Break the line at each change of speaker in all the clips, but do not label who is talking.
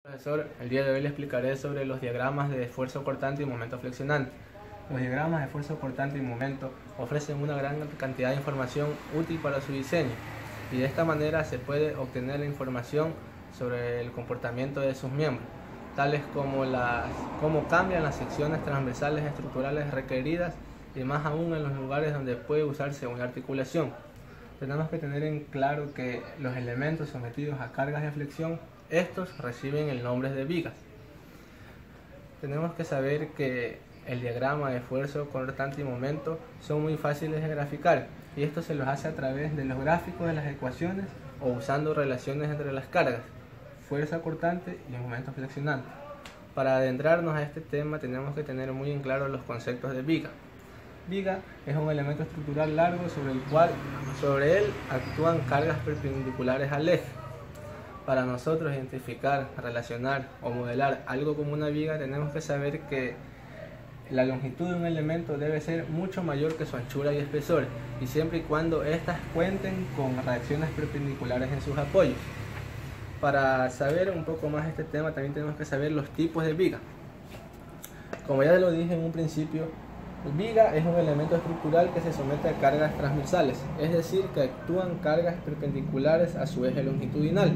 Profesor, el día de hoy le explicaré sobre los diagramas de esfuerzo cortante y momento flexionante. Los diagramas de esfuerzo cortante y momento ofrecen una gran cantidad de información útil para su diseño y de esta manera se puede obtener la información sobre el comportamiento de sus miembros, tales como cómo cambian las secciones transversales estructurales requeridas y más aún en los lugares donde puede usarse una articulación. Tenemos que tener en claro que los elementos sometidos a cargas de flexión, estos reciben el nombre de vigas. Tenemos que saber que el diagrama de esfuerzo cortante y momento son muy fáciles de graficar y esto se los hace a través de los gráficos de las ecuaciones o usando relaciones entre las cargas, fuerza cortante y momento flexionante. Para adentrarnos a este tema tenemos que tener muy en claro los conceptos de viga. Viga es un elemento estructural largo sobre él actúan cargas perpendiculares al eje. Para nosotros identificar, relacionar o modelar algo como una viga tenemos que saber que la longitud de un elemento debe ser mucho mayor que su anchura y espesor y siempre y cuando éstas cuenten con reacciones perpendiculares en sus apoyos. Para saber un poco más de este tema también tenemos que saber los tipos de viga. Como ya lo dije en un principio, viga es un elemento estructural que se somete a cargas transversales, es decir, que actúan cargas perpendiculares a su eje longitudinal.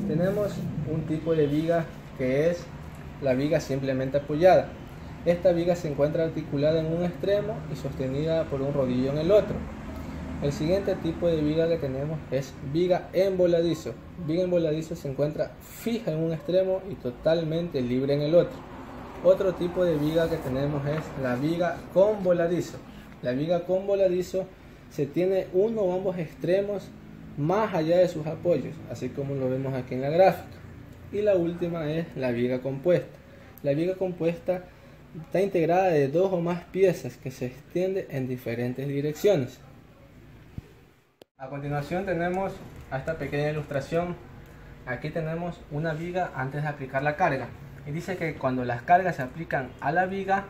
Tenemos un tipo de viga que es la viga simplemente apoyada. Esta viga se encuentra articulada en un extremo y sostenida por un rodillo en el otro. El siguiente tipo de viga que tenemos es viga en voladizo. Viga en voladizo se encuentra fija en un extremo y totalmente libre en el otro. Otro tipo de viga que tenemos es la viga con voladizo. La viga con voladizo se tiene uno o ambos extremos más allá de sus apoyos, así como lo vemos aquí en la gráfica. Y la última es la viga compuesta. La viga compuesta está integrada de dos o más piezas que se extiende en diferentes direcciones. A continuación tenemos a esta pequeña ilustración. Aquí tenemos una viga antes de aplicar la carga. Y dice que cuando las cargas se aplican a la viga,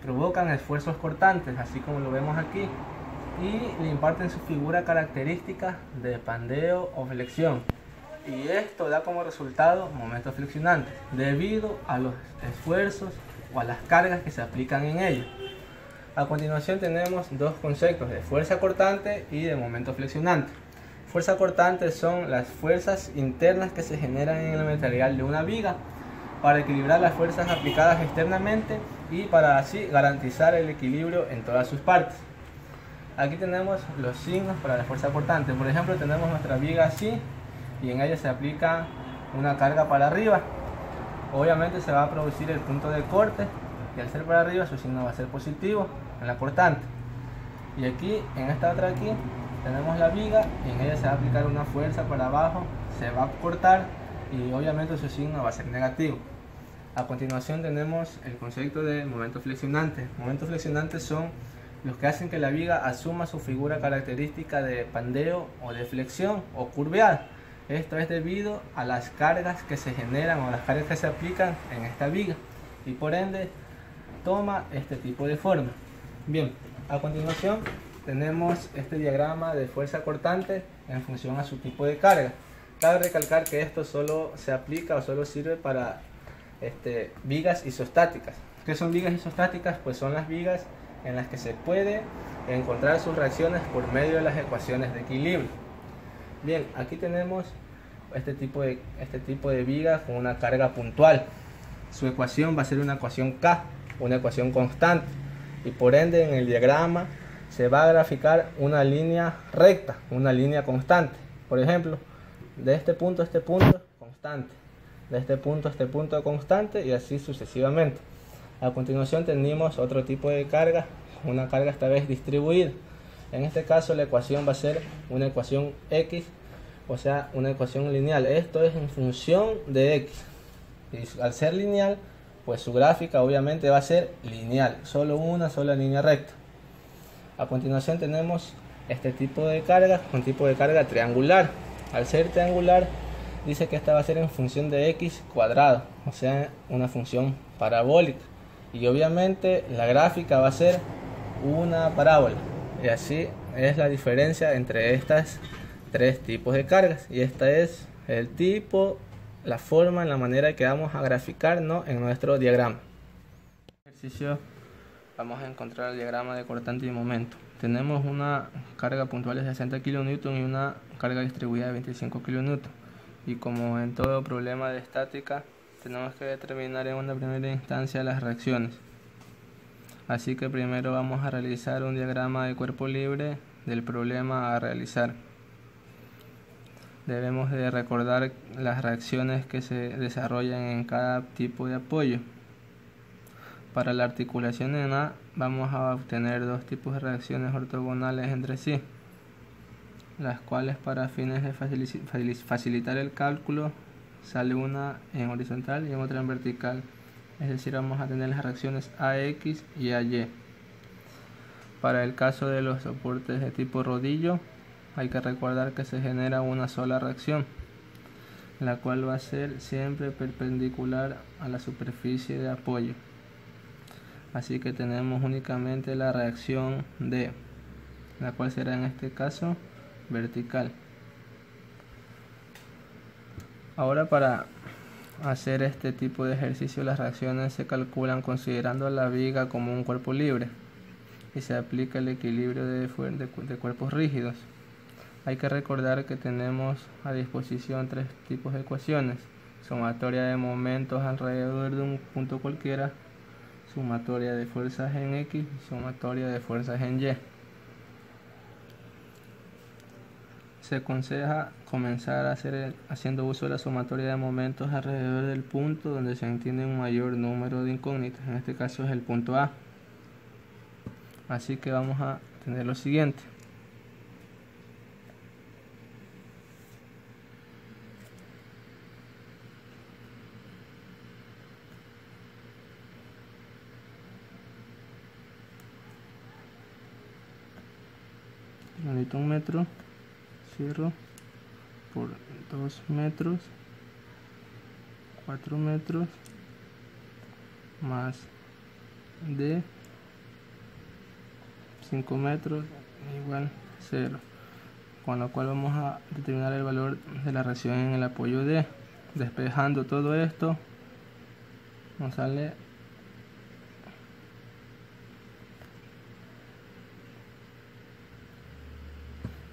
provocan esfuerzos cortantes, así como lo vemos aquí, y le imparten su figura característica de pandeo o flexión. Y esto da como resultado momentos flexionantes, debido a los esfuerzos o a las cargas que se aplican en ellos. A continuación tenemos dos conceptos de fuerza cortante y de momento flexionante. Fuerza cortante son las fuerzas internas que se generan en el material de una viga para equilibrar las fuerzas aplicadas externamente y para así garantizar el equilibrio en todas sus partes. Aquí tenemos los signos para la fuerza cortante. Por ejemplo, tenemos nuestra viga así y en ella se aplica una carga para arriba. Obviamente se va a producir el punto de corte y al ser para arriba su signo va a ser positivo en la cortante. Y aquí, en esta otra aquí, tenemos la viga y en ella se va a aplicar una fuerza para abajo, se va a cortar y obviamente su signo va a ser negativo. A continuación tenemos el concepto de momentos flexionantes. Momentos flexionantes son los que hacen que la viga asuma su figura característica de pandeo o de flexión o curveada. Esto es debido a las cargas que se generan o las cargas que se aplican en esta viga y por ende toma este tipo de forma. Bien, a continuación tenemos este diagrama de fuerza cortante en función a su tipo de carga. Cabe recalcar que esto solo se aplica o solo sirve para vigas isostáticas. ¿Qué son vigas isostáticas? Pues son las vigas en las que se puede encontrar sus reacciones por medio de las ecuaciones de equilibrio. Bien, aquí tenemos este tipo de viga con una carga puntual. Su ecuación va a ser una ecuación K, una ecuación constante, y por ende en el diagrama se va a graficar una línea recta, una línea constante. Por ejemplo, de este punto a este punto constante, de este punto a este punto constante y así sucesivamente. A continuación tenemos otro tipo de carga, una carga esta vez distribuida. En este caso la ecuación va a ser una ecuación X, o sea una ecuación lineal. Esto es en función de X y al ser lineal pues su gráfica obviamente va a ser lineal, solo una sola línea recta. A continuación tenemos este tipo de carga, un tipo de carga triangular. Al ser triangular dice que esta va a ser en función de X cuadrado, o sea una función parabólica. Y obviamente la gráfica va a ser una parábola. Y así es la diferencia entre estas tres tipos de cargas. Y esta es el tipo, la forma, en la manera que vamos a graficar, ¿no?, en nuestro diagrama. Ejercicio, vamos a encontrar el diagrama de cortante y momento. Tenemos una carga puntual de 60 kN y una carga distribuida de 25 kN. Y como en todo problema de estática, tenemos que determinar en una primera instancia las reacciones. Así que primero vamos a realizar un diagrama de cuerpo libre del problema a realizar. Debemos de recordar las reacciones que se desarrollan en cada tipo de apoyo. Para la articulación en A vamos a obtener dos tipos de reacciones ortogonales entre sí, las cuales para fines de facilitar el cálculo sale una en horizontal y otra en vertical. Es decir, vamos a tener las reacciones AX y AY. Para el caso de los soportes de tipo rodillo, hay que recordar que se genera una sola reacción, la cual va a ser siempre perpendicular a la superficie de apoyo. Así que tenemos únicamente la reacción D, la cual será en este caso vertical. Ahora, para hacer este tipo de ejercicio, las reacciones se calculan considerando la viga como un cuerpo libre y se aplica el equilibrio de cuerpos rígidos. Hay que recordar que tenemos a disposición tres tipos de ecuaciones: sumatoria de momentos alrededor de un punto cualquiera, sumatoria de fuerzas en X y sumatoria de fuerzas en Y. Se aconseja comenzar haciendo uso de la sumatoria de momentos alrededor del punto donde se entiende un mayor número de incógnitas. En este caso es el punto A. Así que vamos a tener lo siguiente. Necesito 1 metro, cierro, por 2 metros, 4 metros, más D, 5 metros, igual 0. Con lo cual vamos a determinar el valor de la reacción en el apoyo D. Despejando todo esto, nos sale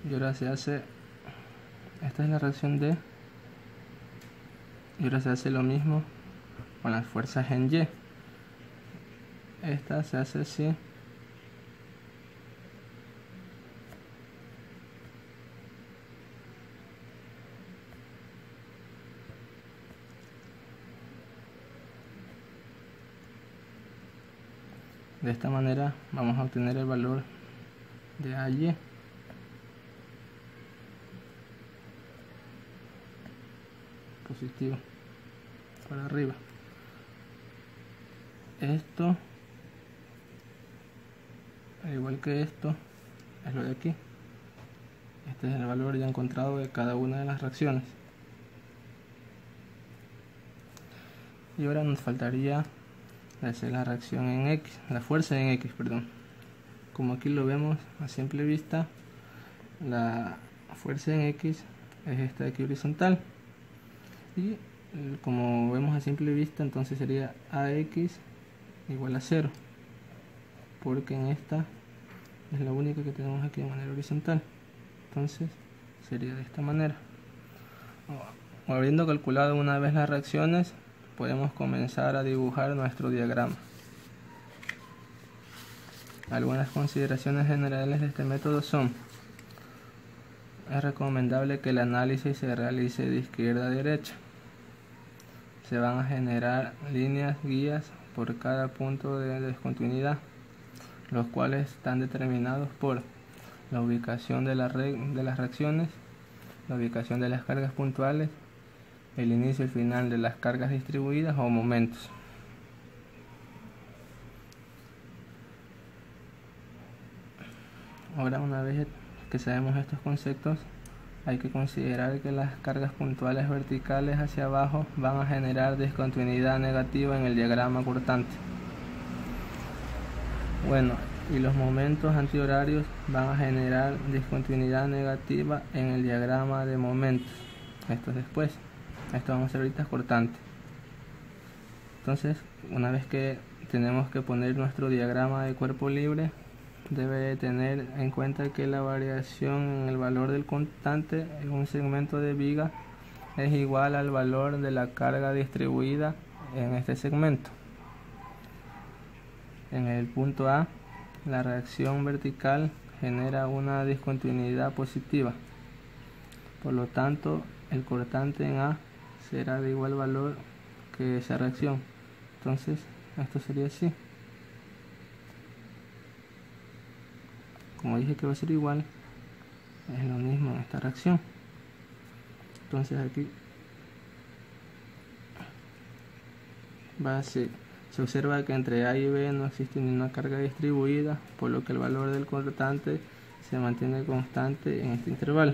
y ahora se hace, esta es la reacción D, y ahora se hace lo mismo con las fuerzas en Y. Esta se hace así, de esta manera vamos a obtener el valor de AY. Positivo para arriba. Esto, al igual que esto, es lo de aquí. Este es el valor ya encontrado de cada una de las reacciones. Y ahora nos faltaría hacer la reacción en X, la fuerza en X, perdón. Como aquí lo vemos a simple vista, la fuerza en X es esta de aquí horizontal. Y como vemos a simple vista, entonces sería AX igual a 0, porque en esta es la única que tenemos aquí de manera horizontal. Entonces sería de esta manera. Habiendo calculado una vez las reacciones, podemos comenzar a dibujar nuestro diagrama. Algunas consideraciones generales de este método son: es recomendable que el análisis se realice de izquierda a derecha. Se van a generar líneas guías por cada punto de descontinuidad, los cuales están determinados por la ubicación de las reacciones, la ubicación de las cargas puntuales, el inicio y final de las cargas distribuidas o momentos. Ahora, una vez que sabemos estos conceptos, hay que considerar que las cargas puntuales verticales hacia abajo van a generar discontinuidad negativa en el diagrama cortante. Bueno, y los momentos antihorarios van a generar discontinuidad negativa en el diagrama de momentos. Esto es después. Esto vamos a hacer ahorita es cortante. Entonces, una vez que tenemos que poner nuestro diagrama de cuerpo libre, debe tener en cuenta que la variación en el valor del constante en un segmento de viga es igual al valor de la carga distribuida en este segmento. En el punto A, la reacción vertical genera una discontinuidad positiva. Por lo tanto, el cortante en A será de igual valor que esa reacción. Entonces, esto sería así. Como dije que va a ser igual, es lo mismo en esta reacción. Entonces aquí se observa que entre A y B no existe ninguna carga distribuida, por lo que el valor del cortante se mantiene constante en este intervalo.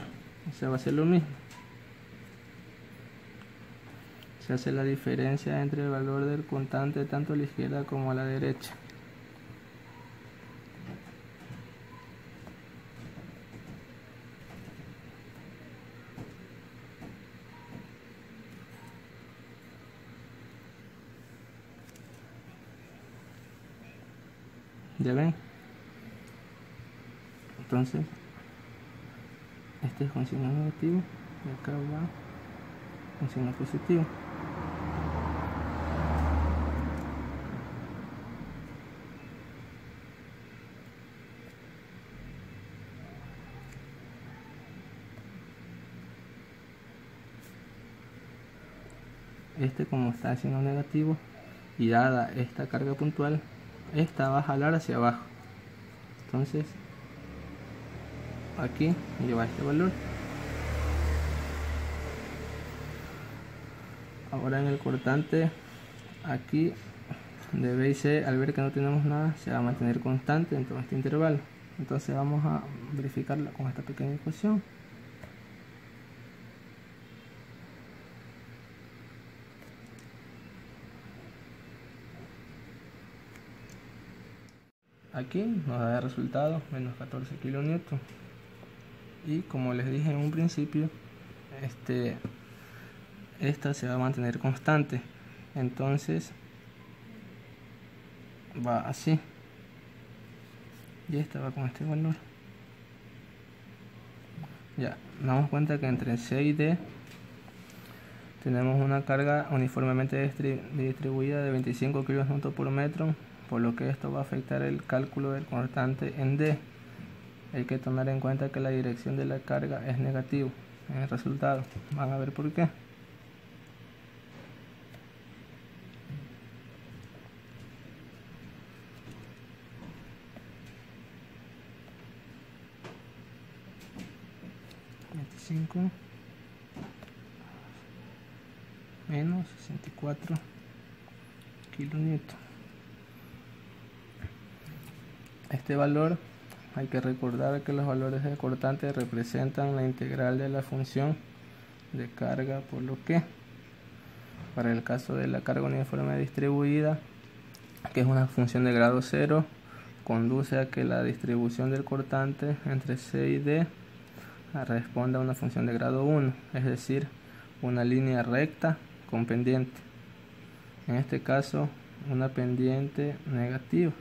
O sea, va a ser lo mismo. Se hace la diferencia entre el valor del constante tanto a la izquierda como a la derecha. ¿Ya ven? Entonces, este es con signo negativo y acá va con signo positivo. Este, como está en signo negativo y dada esta carga puntual, esta va a jalar hacia abajo. Entonces aquí lleva este valor. Ahora en el cortante, aquí de B y C, al ver que no tenemos nada, se va a mantener constante en todo este intervalo. Entonces vamos a verificarla con esta pequeña ecuación. Aquí nos da el resultado menos 14 kN. Y como les dije en un principio, esta se va a mantener constante. Entonces va así. Y esta va con este valor. Ya, nos damos cuenta que entre C y D tenemos una carga uniformemente distribuida de 25 kN por metro, por lo que esto va a afectar el cálculo del constante en D. Hay que tomar en cuenta que la dirección de la carga es negativo en el resultado. Van a ver por qué. Menos 64 kN. Este valor, hay que recordar que los valores del cortante representan la integral de la función de carga, por lo que para el caso de la carga uniforme distribuida, que es una función de grado 0, conduce a que la distribución del cortante entre C y D responda a una función de grado 1, es decir, una línea recta con pendiente. En este caso, una pendiente negativa.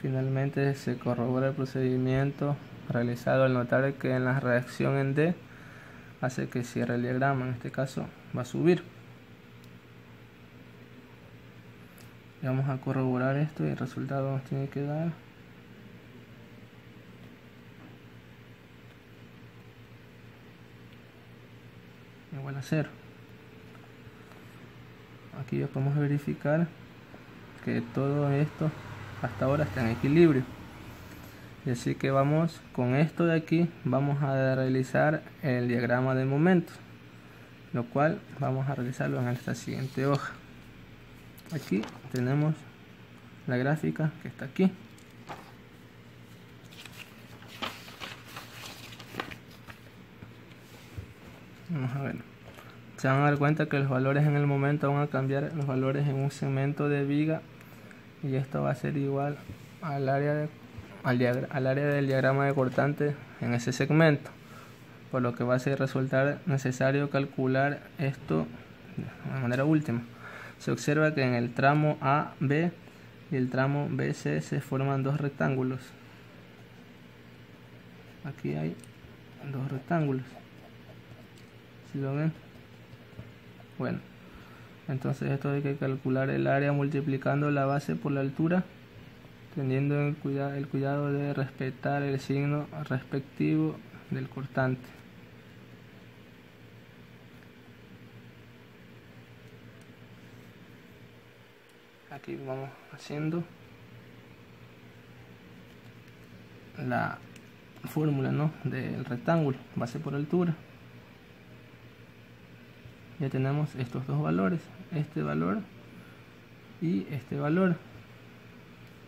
Finalmente se corrobora el procedimiento realizado al notar que en la reacción en D hace que cierre el diagrama. En este caso va a subir. Y vamos a corroborar esto y el resultado nos tiene que dar igual a 0. Aquí ya podemos verificar que todo esto hasta ahora está en equilibrio. Y así que vamos con esto de aquí, vamos a realizar el diagrama de momentos, lo cual vamos a realizarlo en esta siguiente hoja. Aquí tenemos la gráfica que está aquí. Vamos a ver. Se van a dar cuenta que los valores en el momento van a cambiar los valores en un segmento de viga, y esto va a ser igual al área del diagrama de cortante en ese segmento. por lo que va a resultar necesario calcular esto de manera última. Se observa que en el tramo AB y el tramo BC se forman dos rectángulos. Aquí hay dos rectángulos, ¿sí lo ven? Bueno, entonces esto hay que calcular el área multiplicando la base por la altura, teniendo el cuidado de respetar el signo respectivo del cortante. Aquí vamos haciendo la fórmula, ¿no?, del rectángulo, base por altura. Ya tenemos estos dos valores, este valor y este valor.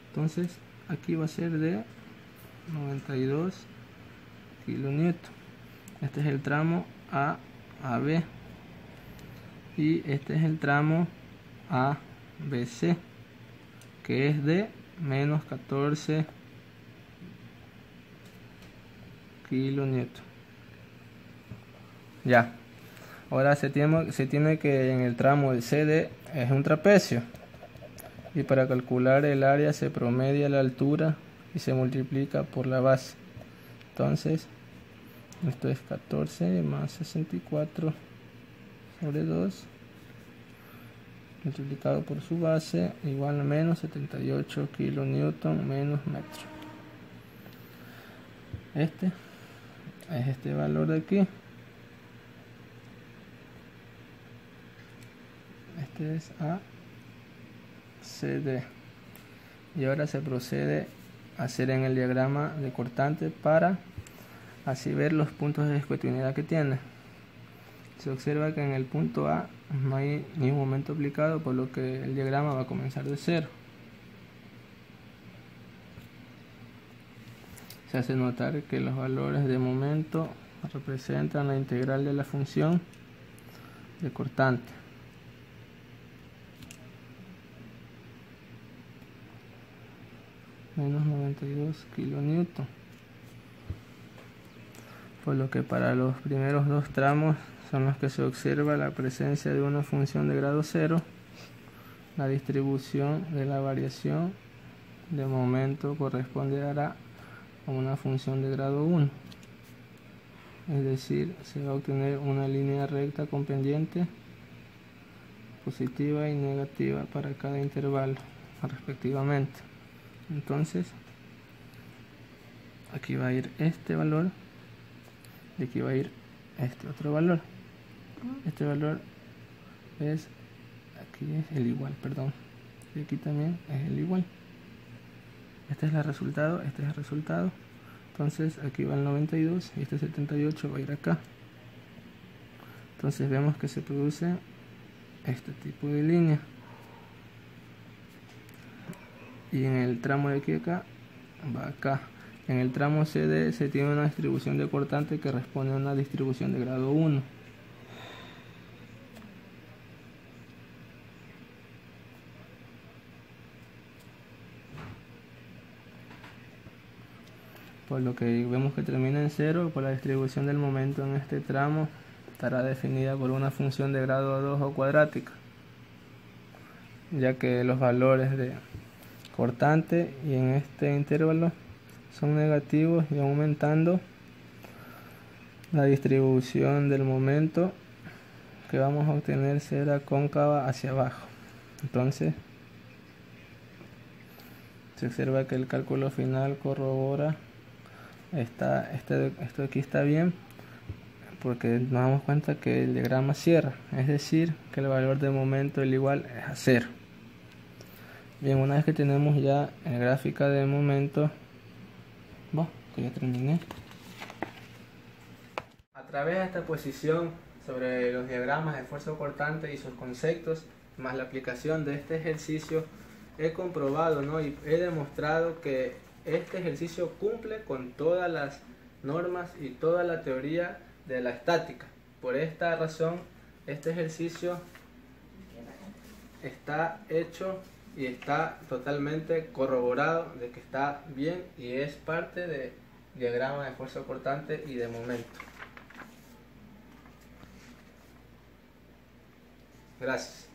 Entonces aquí va a ser de 92 kilonewton. Este es el tramo A a B y este es el tramo A BC, que es de menos 14 kilonewton. Ya, ahora se tiene que en el tramo de CD es un trapecio, y para calcular el área se promedia la altura y se multiplica por la base. Entonces esto es 14 más 64 sobre 2 multiplicado por su base igual a menos 78 kilonewton menos metro. Este es este valor de aquí. Este es ACD. Y ahora se procede a hacer en el diagrama de cortante para así ver los puntos de discontinuidad que tiene. Se observa que en el punto A no hay ningún momento aplicado, por lo que el diagrama va a comenzar de cero. Se hace notar que los valores de momento representan la integral de la función de cortante. Menos 92 kilonewton. Por lo que para los primeros dos tramos son los que se observa la presencia de una función de grado 0, la distribución de la variación de momento corresponderá a una función de grado 1, es decir, se va a obtener una línea recta con pendiente positiva y negativa para cada intervalo respectivamente. Entonces aquí va a ir este valor y aquí va a ir este otro valor. Este valor es, aquí es el igual, perdón, y aquí también es el igual. Este es el resultado, este es el resultado. Entonces aquí va el 92 y este 78 va a ir acá. Entonces vemos que se produce este tipo de línea. Y en el tramo de aquí acá va acá. En el tramo CD se tiene una distribución de cortante que responde a una distribución de grado 1. Por lo que vemos que termina en 0, por la distribución del momento en este tramo estará definida por una función de grado 2 o cuadrática, ya que los valores de cortante y en este intervalo son negativos, y aumentando la distribución del momento que vamos a obtener será cóncava hacia abajo. Entonces se observa que el cálculo final corrobora esto aquí está bien, porque nos damos cuenta que el diagrama cierra, es decir, que el valor de momento del igual es a 0. Bien, una vez que tenemos ya la gráfica de momento, que ya terminé. A través de esta exposición sobre los diagramas de esfuerzo cortante y sus conceptos, más la aplicación de este ejercicio, he comprobado, ¿no?, y he demostrado que este ejercicio cumple con todas las normas y toda la teoría de la estática. Por esta razón, este ejercicio está hecho y está totalmente corroborado de que está bien y es parte de diagrama de esfuerzo cortante y de momento. Gracias.